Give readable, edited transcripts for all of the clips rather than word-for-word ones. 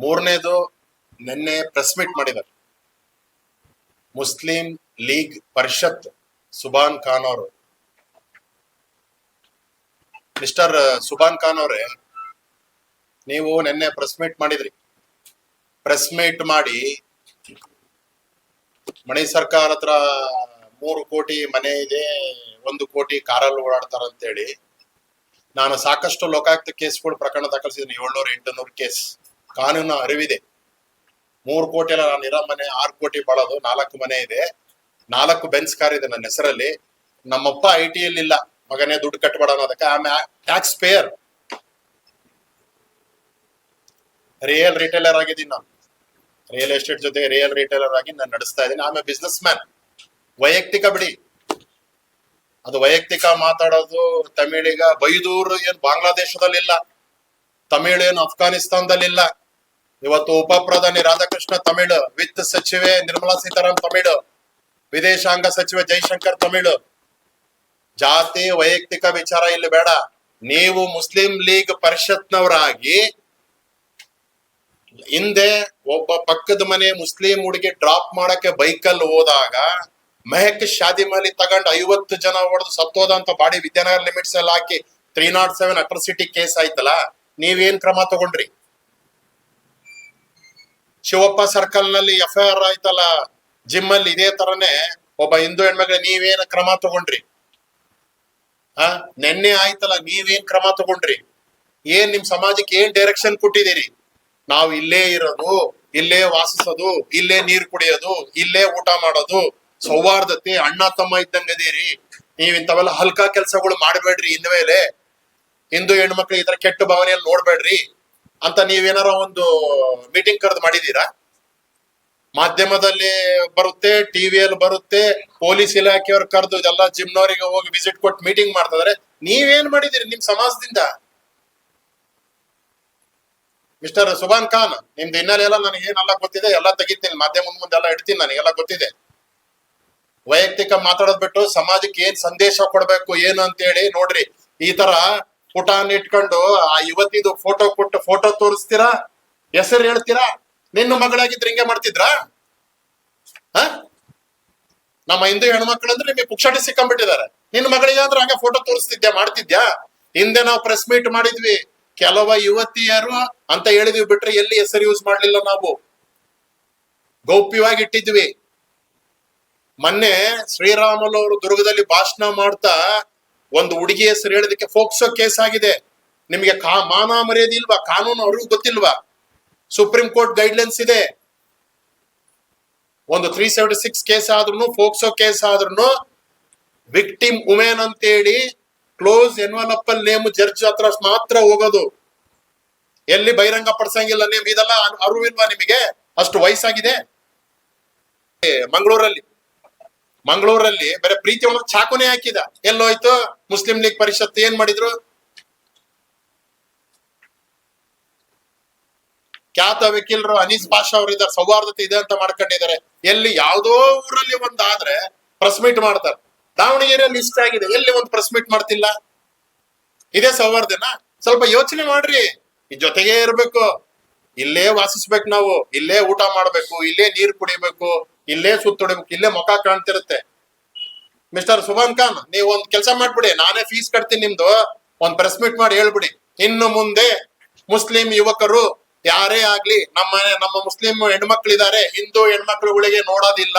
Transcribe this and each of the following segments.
ಮೂರನೇದು, ನಿನ್ನೆ press meet ಮಾಡಿದ್ದಾರೆ ಮುಸ್ಲಿಂ ಲೀಗ್ ಪರಿಷತ್ ಸುಬಾನ್ ಖಾನ್ ಅವರು. ಮಿಸ್ಟರ್ ಸುಬಾನ್ ಖಾನ್ ಅವರೇ, ನೀವು ನಿನ್ನೆ ಪ್ರೆಸ್ ಮೀಟ್ ಮಾಡಿದ್ರಿ. ಪ್ರೆಸ್ ಮೀಟ್ ಮಾಡಿ ಮಣಿ ಸರ್ಕಾರ ಹತ್ರ 3 ಕೋಟಿ ಮನೆ ಇದೆ, 1 ಕೋಟಿ ಕಾರಲ್ಲಿ ಓಡಾಡ್ತಾರಂತೇಳಿ ನಾನು ಸಾಕಷ್ಟು ಲೋಕಾಯುಕ್ತ ಕೇಸ್ಗಳು ಪ್ರಕರಣ ದಾಖಲಿಸಿದ್ದೀನಿ. 700-800 ಕೇಸ್. ಕಾನೂನು ಅರಿವಿದೆ. 3 ಕೋಟಿ ಅಲ್ಲ, ನಾನು ಇರೋ ಮನೆ 6 ಕೋಟಿ ಬಾಳೋದು, 4 ಮನೆ ಇದೆ, 4 ಬೆನ್ಸ್ ಕಾರ್ ಇದೆ ನನ್ನ ಹೆಸರಲ್ಲಿ. ನಮ್ಮಪ್ಪ IT ಯಲ್ಲಿ ಇಲ್ಲ, ಮಗನೇ ದುಡ್ಡು ಕಟ್ಟಬೇಡ ಅನ್ನೋದಕ್ಕೆ ಟ್ಯಾಕ್ಸ್ ಪೇಯರ್. ರಿಯಲ್ ರಿಟೇಲರ್ ಆಗಿದ್ದೀನಿ ನಾನು. ರಿಯಲ್ ಎಸ್ಟೇಟ್ ಜೊತೆ ರಿಯಲ್ ರಿಟೇಲರ್ ಆಗಿ ನಾನು ನಡೆಸ್ತಾ ಇದ್ದೀನಿ. ಆಮೇಲೆ ಬಿಸ್ನೆಸ್ ಮ್ಯಾನ್. ವೈಯಕ್ತಿಕ ಬಿಡಿ, ಅದು ವೈಯಕ್ತಿಕ ಮಾತಾಡೋದು. ತಮಿಳಿಗ ಬೈದೂರು ಏನ್ ಬಾಂಗ್ಲಾದೇಶದಲ್ಲಿಲ್ಲ, ತಮಿಳು ಏನು ಅಫ್ಘಾನಿಸ್ತಾನದಲ್ಲಿಲ್ಲ. ಇವತ್ತು ಉಪ ಪ್ರಧಾನಿ ರಾಧಾಕೃಷ್ಣ ತಮಿಳು, ವಿತ್ತ ಸಚಿವೆ ನಿರ್ಮಲಾ ಸೀತಾರಾಮನ್ ತಮಿಳು, ವಿದೇಶಾಂಗ ಸಚಿವ ಜೈಶಂಕರ್ ತಮಿಳು. ಜಾತಿ ವೈಯಕ್ತಿಕ ವಿಚಾರ ಇಲ್ಲಿ ಬೇಡ. ನೀವು ಮುಸ್ಲಿಂ ಲೀಗ್ ಪರಿಷತ್ನವರಾಗಿ ಹಿಂದೆ ಒಬ್ಬ ಪಕ್ಕದ ಮನೆ ಮುಸ್ಲಿಂ ಹುಡುಗಿ ಡ್ರಾಪ್ ಮಾಡಕ್ಕೆ ಬೈಕಲ್ಲಿ ಹೋದಾಗ ಮೆಹಕ್ ಶಾದಿ ಮಲಿ ತಗೊಂಡು 50 ಜನ ಹೊಡೆದು ಸತ್ತೋದಂತ ಬಾಡಿ ವಿದ್ಯಾನಗರ ಲಿಮಿಟ್ಸ್ ಅಲ್ಲಿ ಹಾಕಿ 307 ಅಟ್ರಾಸಿಟಿ ಕೇಸ್ ಆಯ್ತಲ್ಲ, ನೀವೇನ್ ಕ್ರಮ ತಗೊಂಡ್ರಿ? ಶಿವಪ್ಪ ಸರ್ಕಲ್ ನಲ್ಲಿ FIR ಆಯ್ತಲ್ಲ, ಜಿಮ್ ಅಲ್ಲಿ ಇದೇ ತರನೇ ಒಬ್ಬ ಹಿಂದೂ ಹೆಣ್ಮಕ್ಳು, ನೀವೇನ್ ಕ್ರಮ ತಗೊಂಡ್ರಿ? ನೆನ್ನೆ ಆಯ್ತಲ್ಲ, ನೀವೇನ್ ಕ್ರಮ ತಗೊಂಡ್ರಿ? ಏನ್ ನಿಮ್ ಸಮಾಜಕ್ಕೆ ಏನ್ ಡೈರೆಕ್ಷನ್ ಕೊಟ್ಟಿದ್ದೀರಿ? ನಾವು ಇಲ್ಲೇ ಇರೋದು, ಇಲ್ಲೇ ವಾಸಿಸೋದು, ಇಲ್ಲೇ ನೀರು ಕುಡಿಯೋದು, ಇಲ್ಲೇ ಊಟ ಮಾಡೋದು, ಸೌಹಾರ್ದತೆ, ಅಣ್ಣ ತಮ್ಮ ಇದ್ದಂಗದೀರಿ. ನೀವ್ ಇಂಥವೆಲ್ಲ ಹಲ್ಕಾ ಕೆಲ್ಸಗಳು ಮಾಡಬೇಡ್ರಿ. ಇನ್ಮೇಲೆ ಹಿಂದೂ ಹೆಣ್ಮಕ್ಳು ಈ ತರ ಕೆಟ್ಟ ಭಾವನೆಯಲ್ಲಿ ನೋಡ್ಬೇಡ್ರಿ ಅಂತ ನೀವೇನಾರ ಒಂದು ಮೀಟಿಂಗ್ ಕರೆದು ಮಾಡಿದೀರಾ? ಮಾಧ್ಯಮದಲ್ಲಿ ಬರುತ್ತೆ, ಟಿವಿಯಲ್ಲಿ ಬರುತ್ತೆ, ಪೊಲೀಸ್ ಇಲಾಖೆಯವ್ರು ಕರೆದು ಎಲ್ಲ ಜಿಮ್ನವರಿಗೆ ಹೋಗಿ ವಿಸಿಟ್ ಕೊಟ್ಟು ಮೀಟಿಂಗ್ ಮಾಡ್ತಿದಾರೆ. ನೀವೇನ್ ಮಾಡಿದಿರಿ ನಿಮ್ ಸಮಾಜದಿಂದ? ಮಿಸ್ಟರ್ ಸುಬಾನ್ ಖಾನ್, ನಿಮ್ದು ಹಿನ್ನೆಲೆ ಎಲ್ಲ ನನಗೆ ಏನೆಲ್ಲ ಗೊತ್ತಿದೆ ಎಲ್ಲ ತೆಗಿತೀನಿ, ಮಾಧ್ಯಮದ ಮುಂದೆ ಎಲ್ಲ ಇಡ್ತೀನಿ, ನನಗೆಲ್ಲ ಗೊತ್ತಿದೆ. ವೈಯಕ್ತಿಕ ಮಾತಾಡೋದ್ ಬಿಟ್ಟು ಸಮಾಜಕ್ಕೆ ಏನ್ ಸಂದೇಶ ಕೊಡ್ಬೇಕು ಏನು ಅಂತ ಹೇಳಿ ನೋಡ್ರಿ. ಈ ತರ ಪುಟಾನ್ ಇಟ್ಕೊಂಡು ಆ ಯುವತಿದು ಫೋಟೋ ಕೊಟ್ಟು ಫೋಟೋ ತೋರಿಸ್ತೀರಾ, ಹೆಸರು ಹೇಳ್ತೀರಾ? ನಿನ್ನ ಮಗಳಾಗಿದ್ರೆ ಹಿಂಗೆ ಮಾಡ್ತಿದ್ರಾ? ನಮ್ಮ ಹಿಂದೂ ಹೆಣ್ಮಕ್ಳು ಅಂದ್ರೆ ನಿಮಗೆ ಪುಕ್ಷಾಟಿ ಸಿಕ್ಕಂಬಿಟ್ಟಿದ್ದಾರೆ. ನಿನ್ನ ಮಗಳಿಗೆ ಅಂದ್ರೆ ಹಂಗೆ ಫೋಟೋ ತೋರಿಸ್ತಿದ್ಯಾ, ಮಾಡ್ತಿದ್ಯಾ? ಹಿಂದೆ ನಾವು ಪ್ರೆಸ್ ಮೀಟ್ ಮಾಡಿದ್ವಿ, ಕೆಲವ ಯುವತಿಯರು ಅಂತ ಹೇಳಿದ್ವಿ, ಬಿಟ್ರೆ ಎಲ್ಲಿ ಹೆಸರು ಯೂಸ್ ಮಾಡ್ಲಿಲ್ಲ. ನಾವು ಗೌಪ್ಯವಾಗಿ ಇಟ್ಟಿದ್ವಿ. ಮೊನ್ನೆ ಶ್ರೀರಾಮುಲು ಅವರು ದುರ್ಗದಲ್ಲಿ ಭಾಷಣ ಮಾಡ್ತಾ ಒಂದು ಹುಡುಗಿ ಹೆಸರು ಹೇಳೋದಕ್ಕೆ ಫೋಕ್ಸೋ ಕೇಸ್ ಆಗಿದೆ. ನಿಮಗೆ ಮಾನ ಮರ್ಯಾದೆ ಇಲ್ವಾ? ಕಾನೂನು ಅವ್ರಿಗೂ ಗೊತ್ತಿಲ್ವಾ? ಸುಪ್ರೀಂ ಕೋರ್ಟ್ ಗೈಡ್ಲೈನ್ಸ್ ಇದೆ. ಒಂದು 376 ಕೇಸ್ ಆದ್ರೂ, ಫೋಕ್ಸೋ ಕೇಸ್ ಆದ್ರೂ ವಿಕ್ಟಿಮ್ ವುಮೆನ್ ಅಂತೇಳಿ ಕ್ಲೋಸ್ ಎನ್ವಲಪ್ ಅಲ್ಲಿ ನೇಮ್ ಜಡ್ಜ್ ಹತ್ರ ಮಾತ್ರ ಹೋಗೋದು. ಎಲ್ಲಿ ಬಹಿರಂಗ ಪಡಿಸಂಗಿಲ್ಲ ನೇಮ್. ಇದೆಲ್ಲ ಅರಿವಿಲ್ವಾ ನಿಮಗೆ? ಅಷ್ಟು ವಯಸ್ಸಾಗಿದೆ. ಮಂಗಳೂರಲ್ಲಿ ಬೇರೆ ಪ್ರೀತಿ ಒಳಗೆ ಚಾಕುನೇ ಹಾಕಿದ. ಎಲ್ಲೋಯ್ತು ಮುಸ್ಲಿಂ ಲೀಗ್ ಪರಿಷತ್? ಏನ್ ಮಾಡಿದ್ರು? ಖ್ಯಾತ ವಕೀಲರು ಅನೀಸ್ ಪಾಷಾ ಅವರು ಇದ್ದಾರೆ, ಸೌಹಾರ್ದತೆ ಇದೆ ಅಂತ ಮಾಡ್ಕೊಂಡಿದ್ದಾರೆ. ಎಲ್ಲಿ ಯಾವ್ದೋ ಊರಲ್ಲಿ ಒಂದಾದ್ರೆ ಪ್ರೆಸ್ ಮೀಟ್ ಮಾಡ್ತಾರೆ. ದಾವಣಗೆರೆಯಲ್ಲಿ ಇಷ್ಟ ಆಗಿದೆ, ಎಲ್ಲಿ ಒಂದು ಪ್ರೆಸ್ ಮೀಟ್ ಮಾಡ್ತಿಲ್ಲ. ಇದೇ ಸೌಹಾರ್ದನಾ? ಸ್ವಲ್ಪ ಯೋಚನೆ ಮಾಡ್ರಿ. ಈ ಜೊತೆಗೆ ಇರ್ಬೇಕು, ಇಲ್ಲೇ ವಾಸಿಸ್ಬೇಕು, ನಾವು ಇಲ್ಲೇ ಊಟ ಮಾಡ್ಬೇಕು, ಇಲ್ಲೇ ನೀರು ಕುಡಿಬೇಕು, ಇಲ್ಲೇ ಸುತ್ತೊಡಿಬೇಕು, ಇಲ್ಲೇ ಮುಖ ಕಾಣ್ತಿರುತ್ತೆ. ಮಿಸ್ಟರ್ ಸುಬಾನ್ ಖಾನ್, ನೀವು ಒಂದ್ ಕೆಲಸ ಮಾಡ್ಬಿಡಿ, ನಾನೇ ಫೀಸ್ ಕಟ್ತೀನಿ, ನಿಮ್ದು ಒಂದ್ ಪ್ರೆಸ್ ಮೀಟ್ ಮಾಡಿ ಹೇಳ್ಬಿಡಿ, ಇನ್ನು ಮುಂದೆ ಮುಸ್ಲಿಂ ಯುವಕರು ಯಾರೇ ಆಗ್ಲಿ, ನಮ್ಮ ಮುಸ್ಲಿಂ ಹೆಣ್ಮಕ್ಳಿದ್ದಾರೆ, ಹಿಂದೂ ಹೆಣ್ಮಕ್ಳುಗಳಿಗೆ ನೋಡೋದಿಲ್ಲ,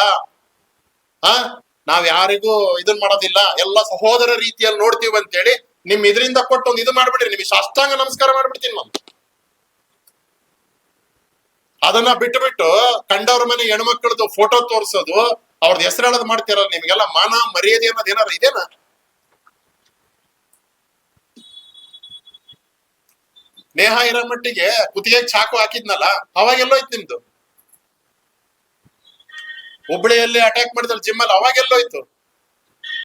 ನಾವ್ ಯಾರಿಗೂ ಇದನ್ ಮಾಡೋದಿಲ್ಲ, ಎಲ್ಲ ಸಹೋದರ ರೀತಿಯಲ್ಲಿ ನೋಡ್ತೀವಿ ಅಂತೇಳಿ ನಿಮ್ ಇದರಿಂದ ಕೊಟ್ಟು ಒಂದು ಇದು ಮಾಡ್ಬಿಡ್ರಿ. ನಿಮ್ಗೆ ಸಾಷ್ಟಾಂಗ ನಮಸ್ಕಾರ ಮಾಡ್ಬಿಡ್ತೀನಿ ನಾನು. ಅದನ್ನ ಬಿಟ್ಟು ಕಂಡವ್ರ ಮನೆ ಹೆಣ್ಮಕ್ಳದ್ದು ಫೋಟೋ ತೋರ್ಸೋದು, ಅವ್ರದ್ದು ಹೆಸರು ಹೇಳೋದು ಮಾಡ್ತಿರಲ್ಲ. ನಿಮ್ಗೆಲ್ಲ ಮಾನ ಮರ್ಯಾದೆ ಅನ್ನೋದು ಏನಾರ ಇದೇನಾ? ನೇಹ ಇರೋ ಮಟ್ಟಿಗೆ ಕುತ್ತಿಗೆ ಚಾಕು ಹಾಕಿದ್ನಲ್ಲ, ಅವಾಗೆಲ್ಲೋಯ್ತು ನಿಮ್ದು? ಹುಬ್ಬಳ್ಳಿಯಲ್ಲಿ ಅಟ್ಯಾಕ್ ಮಾಡಿದ್ರು ಜಿಮ್ ಅಲ್ಲಿ, ಅವಾಗೆಲ್ಲೋಯ್ತು?